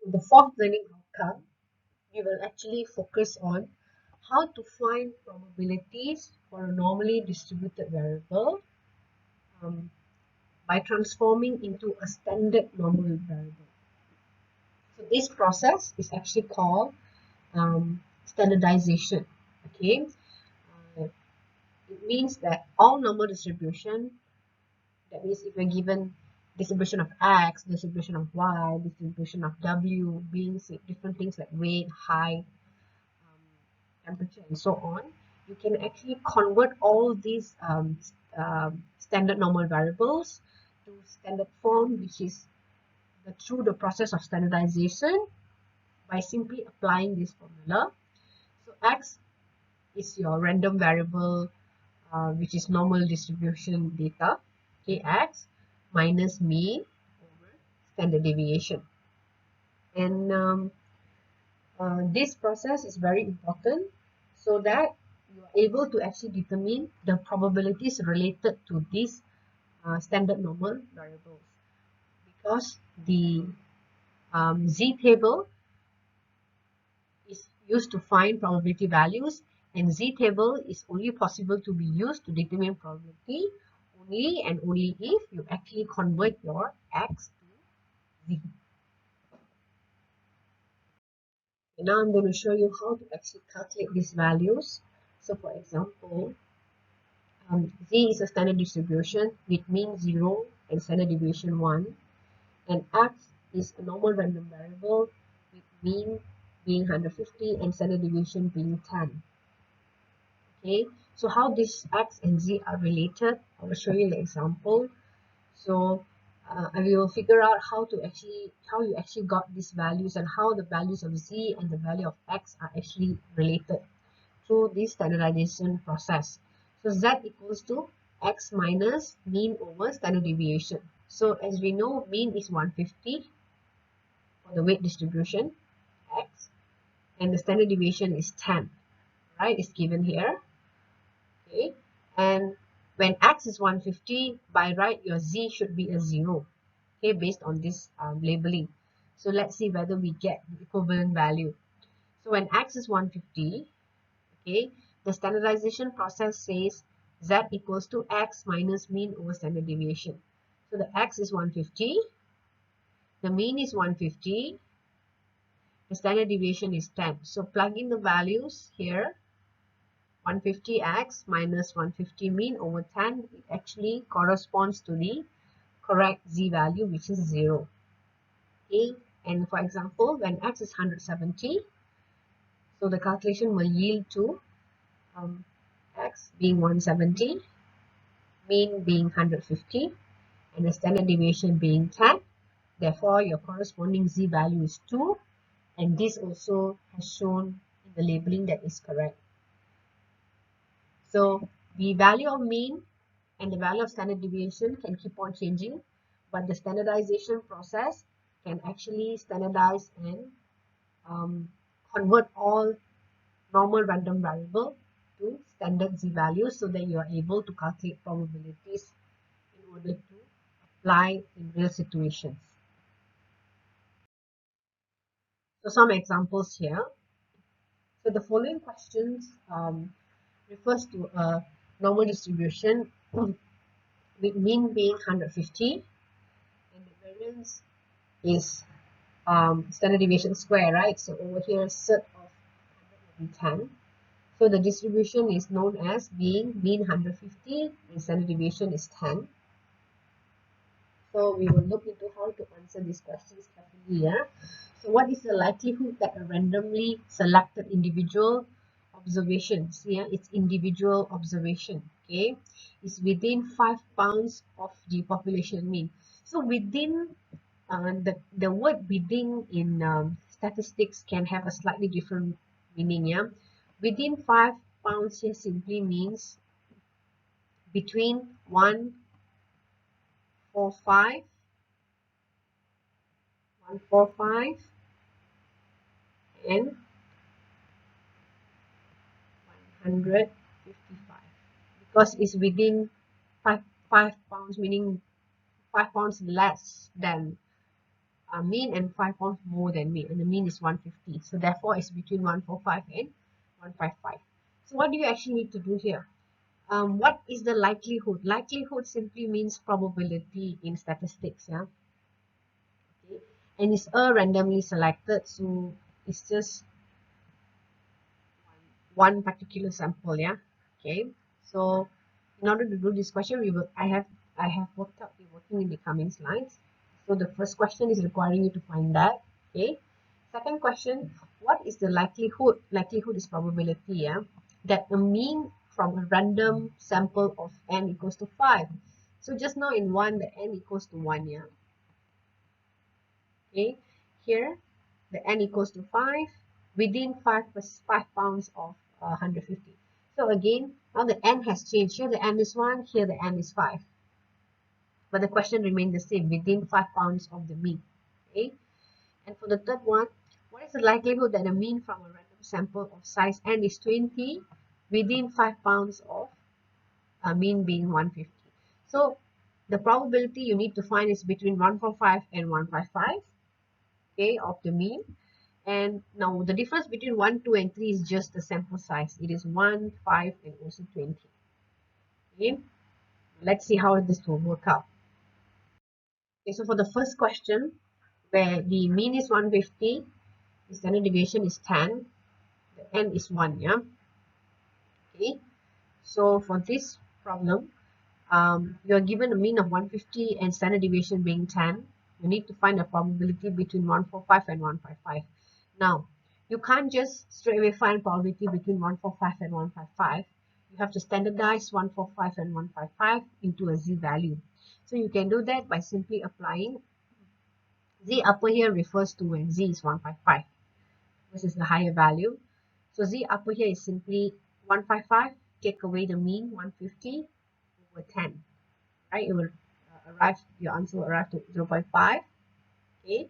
In the fourth learning outcome, we will actually focus on how to find probabilities for a normally distributed variable by transforming into a standard normal variable. So this process is actually called standardization. Okay, it means that all normal distribution, that means if we're given distribution of x, distribution of y, distribution of w, being different things like weight, height, temperature, and so on, you can actually convert all these standard normal variables to standard form, which is through the process of standardization by simply applying this formula. So x is your random variable, which is normal distribution data, kx minus mean over standard deviation. And this process is very important so that you are able to actually determine the probabilities related to these standard normal variables, because the z table is used to find probability values, and z table is only possible to be used to determine probability only and only if you actually convert your x to z. And now I'm going to show you how to actually calculate these values. So for example, z is a standard distribution with mean 0 and standard deviation 1, and x is a normal random variable with mean being 150 and standard deviation being 10. Okay, so how these x and z are related, I will show you the example. So I will figure out how you actually got these values and how the values of z and the value of x are actually related through this standardization process. So z equals to x minus mean over standard deviation. So as we know, mean is 150 for the weight distribution x, and the standard deviation is 10, right? It's given here. Okay, and when x is 150, by right your z should be a 0, okay, based on this labeling. So let's see whether we get the equivalent value. So when x is 150, okay, the standardization process says z equals to x minus mean over standard deviation. So the x is 150, the mean is 150, the standard deviation is 10. So plug in the values here. 150x minus 150 mean over 10, it actually corresponds to the correct z value, which is 0. Okay, and for example, when x is 170, so the calculation will yield to x being 170, mean being 150, and the standard deviation being 10. Therefore, your corresponding z value is 2, and this also has shown in the labeling that is correct. So the value of mean and the value of standard deviation can keep on changing, but the standardization process can actually standardize and convert all normal random variable to standard z values so that you are able to calculate probabilities in order to apply in real situations. So some examples here. So the following questions refers to a normal distribution with mean being 150 and the variance is standard deviation square, right? So over here, set of 100 will be 10. So the distribution is known as being mean 150 and standard deviation is 10. So we will look into how to answer these questions carefully here. So what is the likelihood that a randomly selected individual observations, it's individual observation, okay, is within 5 pounds of the population mean? So within, the word within in statistics can have a slightly different meaning, yeah. Within 5 pounds here simply means between 145 and 155, because it's within 5 pounds, meaning 5 pounds less than mean and 5 pounds more than mean, and the mean is 150. So therefore, it's between 145 and 155. So what do you actually need to do here? What is the likelihood? Likelihood simply means probability in statistics, yeah. Okay. And it's a randomly selected, so it's just one particular sample, yeah. Okay. So in order to do this question, I have worked out the working in the coming slides. So the first question is requiring you to find that. Okay. Second question, what is the likelihood? Likelihood is probability, yeah, that a mean from a random sample of n equals to 5. So just now in 1, the n equals to 1, yeah. Okay. Here, the n equals to 5 within 5 pounds of 150. So again, now the n has changed. Here the n is 1, here the n is 5. But the question remained the same, within 5 pounds of the mean. Okay. And for the third one, what is the likelihood that a mean from a random sample of size n is 20 within 5 pounds of a mean being 150? So the probability you need to find is between 145 and 155, okay, of the mean. And now the difference between 1, 2, and 3 is just the sample size. It is 1, 5, and also 20. Okay, let's see how this will work out. Okay, so for the first question, where the mean is 150, the standard deviation is 10, the n is 1, yeah. Okay, so for this problem, you're given a mean of 150 and standard deviation being 10. You need to find a probability between 145 and 155. Now, you can't just straight away find probability between 145 and 155. You have to standardize 145 and 155 into a z-value. So you can do that by simply applying z upper here refers to when z is 155. This is the higher value. So z upper here is simply 155, take away the mean 150 over 10. Right, it will your answer will arrive to 0.5. Okay,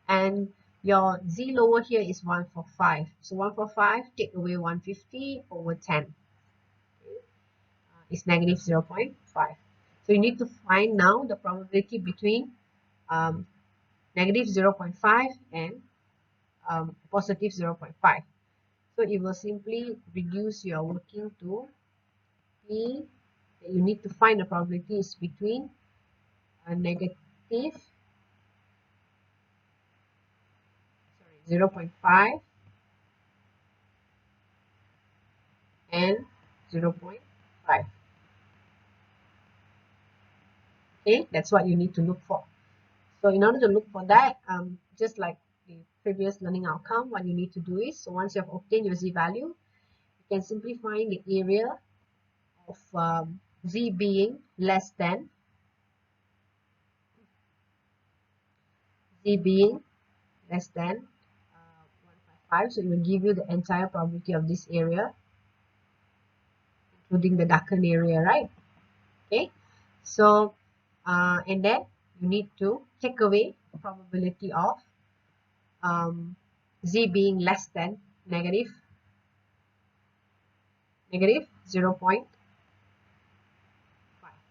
and your z lower here is 145. So 145 take away 150 over 10. Okay, is negative 0.5. So you need to find now the probability between negative 0.5 and positive 0.5. So it will simply reduce your working to P that you need to find the probability is between a negative 0.5 and 0.5. Okay, that's what you need to look for. So in order to look for that, just like the previous learning outcome, what you need to do is, so once you have obtained your z value, you can simply find the area of z being less than 155. So it will give you the entire probability of this area, including the darkened area, right? Okay, so and then you need to take away the probability of z being less than negative 0.5.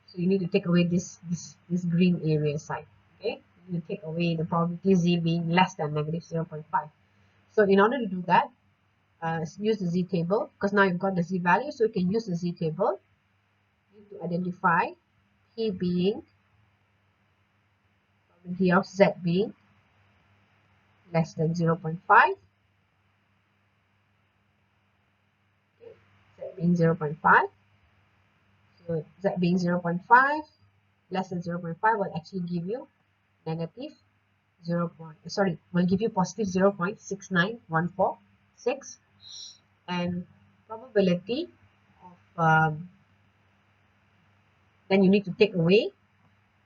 So you need to take away this green area side. Okay, you take away the probability z being less than negative 0.5. So in order to do that, use the z table, because now you've got the z value, so you can use the z table. You need to identify p being probability of z being less than 0.5. Okay, z being 0.5. So z being 0.5 less than 0.5 will actually give you negative will give you positive 0.69146, and probability of then you need to take away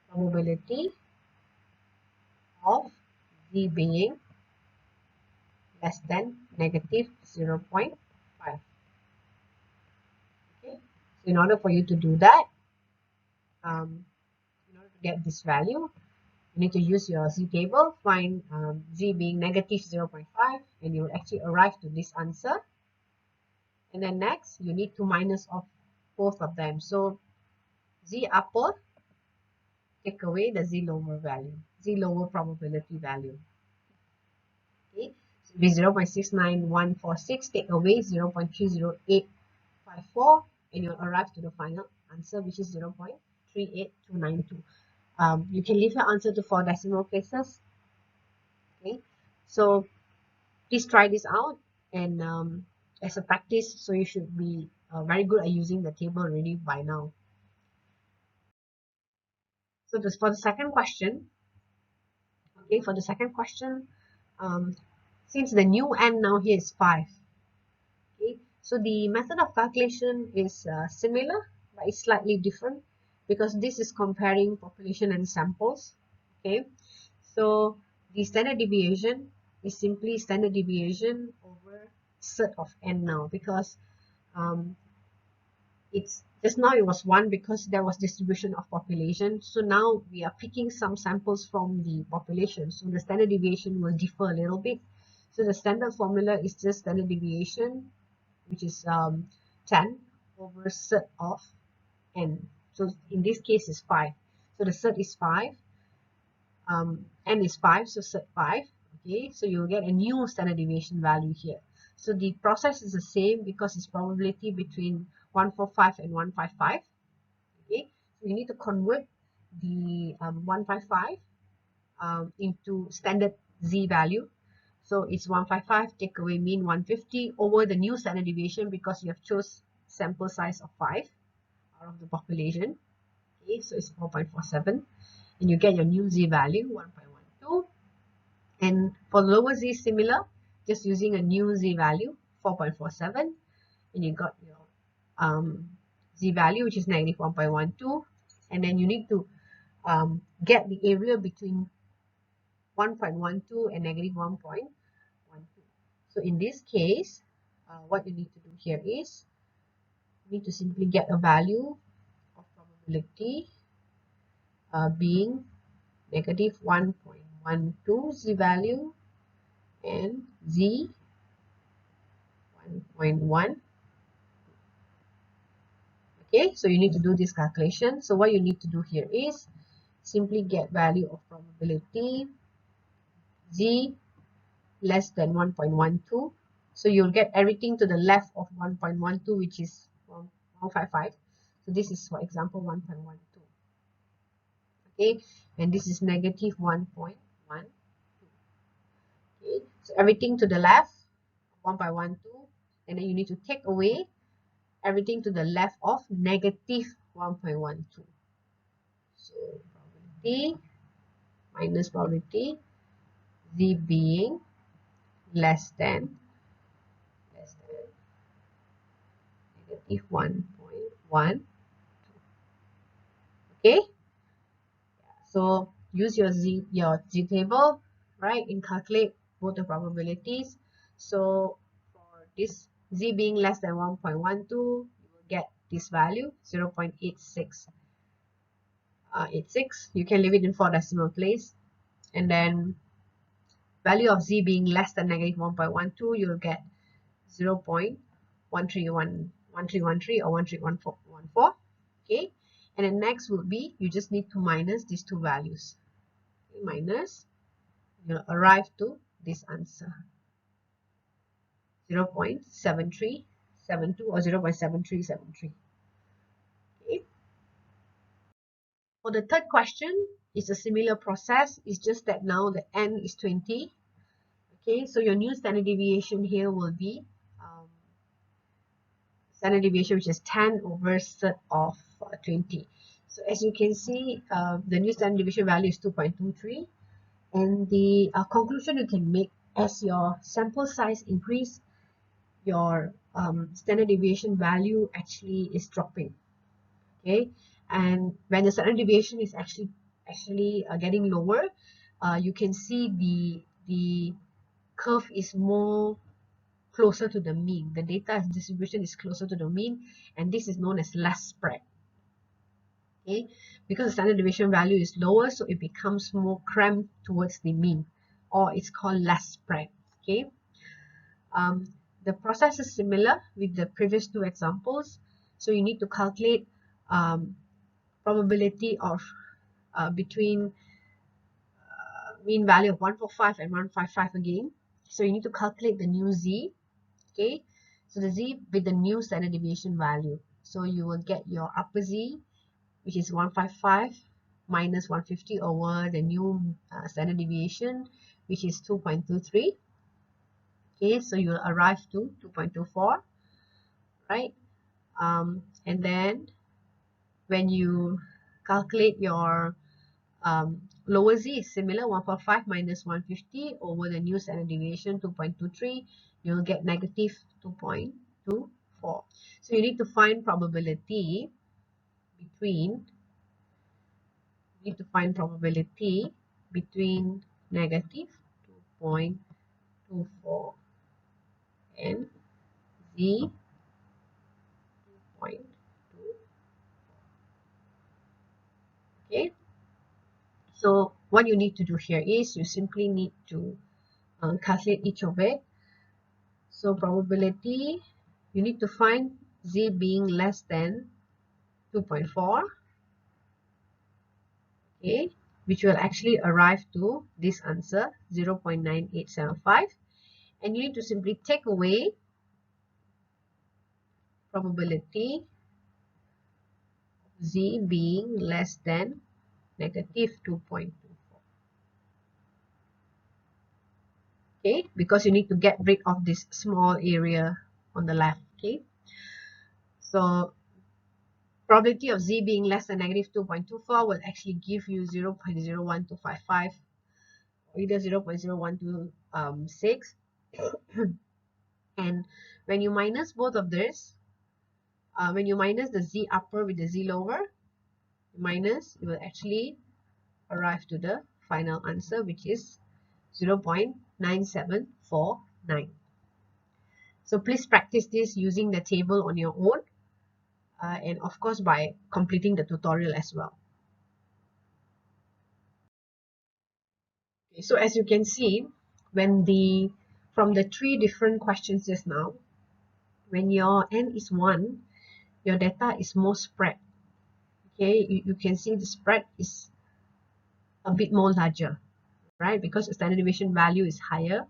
probability of z being less than negative 0.5. Okay, so in order for you to do that, in order to get this value, you need to use your z table, find z being negative 0.5, and you will actually arrive to this answer. And then next, you need to minus off both of them. So z upper, take away the z lower value. Z the lower probability value. Okay, so it will be 0.69146, take away 0.30854, and you'll arrive to the final answer, which is 0.38292. You can leave your answer to 4 decimal places. Okay, so please try this out, and as a practice, so you should be very good at using the table already by now. So this for the second question. Okay, for the second question, since the new n now here is 5, okay, so the method of calculation is similar, but it's slightly different because this is comparing population and samples. Okay, so the standard deviation is simply standard deviation over cert of n now, because it's just now it was 1 because there was distribution of population. So now we are picking some samples from the population, so the standard deviation will differ a little bit. So the standard formula is just standard deviation, which is 10 over cert of n. So in this case is 5. So the cert is 5, n is 5, so cert 5. Okay, so you'll get a new standard deviation value here. So the process is the same because it's probability between 145 and 155. Okay, so you need to convert the 155 into standard z value. So it's 155, take away mean 150 over the new standard deviation because you have chose sample size of 5 out of the population. Okay, so it's 4.47, and you get your new z value 1.12. And for lower z, similar, just using a new z value 4.47, and you got your z value, which is negative 1.12, and then you need to get the area between 1.12 and negative 1.12. So in this case, what you need to do here is you need to simply get a value of probability being negative 1.12 z value and z 1.1. Okay, so you need to do this calculation. So what you need to do here is simply get value of probability z less than 1.12. So you'll get everything to the left of 1.12, which is 155. So this is, for example, 1.12. Okay, and this is negative 1.12. Okay, so everything to the left, 1.12, and then you need to take away everything to the left of negative 1.12. So probability minus probability z being less than negative 1.1. Okay, so use your z table, right, and calculate both the probabilities. So for this z being less than 1.12, you will get this value 0.86. You can leave it in 4 decimal place, and then value of z being less than negative 1.12, you'll get 0.1313 or 1314. Okay, and then next would be you just need to minus these two values. Okay, minus, you'll arrive to this answer, 0.7372 or 0.7373. Okay. For the third question, it's a similar process. It's just that now the n is 20. Okay, so your new standard deviation here will be standard deviation, which is 10 over cert of 20. So as you can see, the new standard deviation value is 2.23, and the conclusion you can make, as your sample size increase, your standard deviation value actually is dropping. Okay, and when the standard deviation is actually getting lower, you can see the curve is more closer to the mean. The data distribution is closer to the mean, and this is known as less spread. Okay, because the standard deviation value is lower, so it becomes more cramped towards the mean, or it's called less spread. Okay, the process is similar with the previous two examples. So you need to calculate probability of between mean value of 145 and 155 again. So you need to calculate the new z. Okay, so the z with the new standard deviation value. So you will get your upper z, which is 155 minus 150 over the new standard deviation, which is 2.23. Okay, so you'll arrive to 2.24, right? And then when you calculate your lower z is similar, 145 minus 150 over the new standard deviation 2.23, you'll get negative 2.24. So you need to find probability between negative 2.24 and z 2.2. Okay, so what you need to do here is you simply need to calculate each of it. So probability, you need to find z being less than 2.4, okay, which will actually arrive to this answer 0.9875, and you need to simply take away probability z being less than negative 2.24. Okay, because you need to get rid of this small area on the left. Okay, so probability of z being less than negative 2.24 will actually give you 0.01255, or either 0.0126. And when you minus both of this, when you minus the z upper with the z lower, minus, you will actually arrive to the final answer, which is 0.9749. So please practice this using the table on your own, and of course by completing the tutorial as well. Okay, so as you can see, when from the 3 different questions just now, when your n is 1, your data is more spread. Okay, you can see the spread is a bit more larger, right? Because the standard deviation value is higher.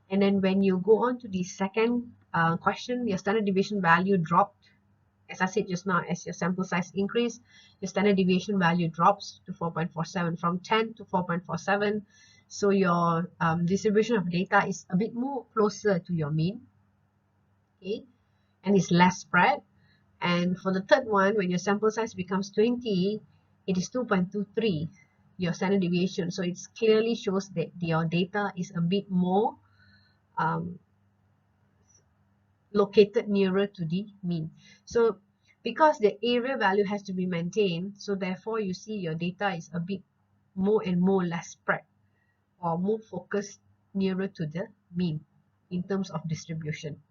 And then when you go on to the second question, your standard deviation value dropped. As I said just now, as your sample size increase, your standard deviation value drops to 4.47, from 10 to 4.47. So your distribution of data is a bit more closer to your mean, okay, and it's less spread. And for the third one, when your sample size becomes 20, it is 2.23, your standard deviation. So it clearly shows that your data is a bit more located nearer to the mean. So because the area value has to be maintained, so therefore you see your data is a bit more and more less spread, or more focused nearer to the mean in terms of distribution.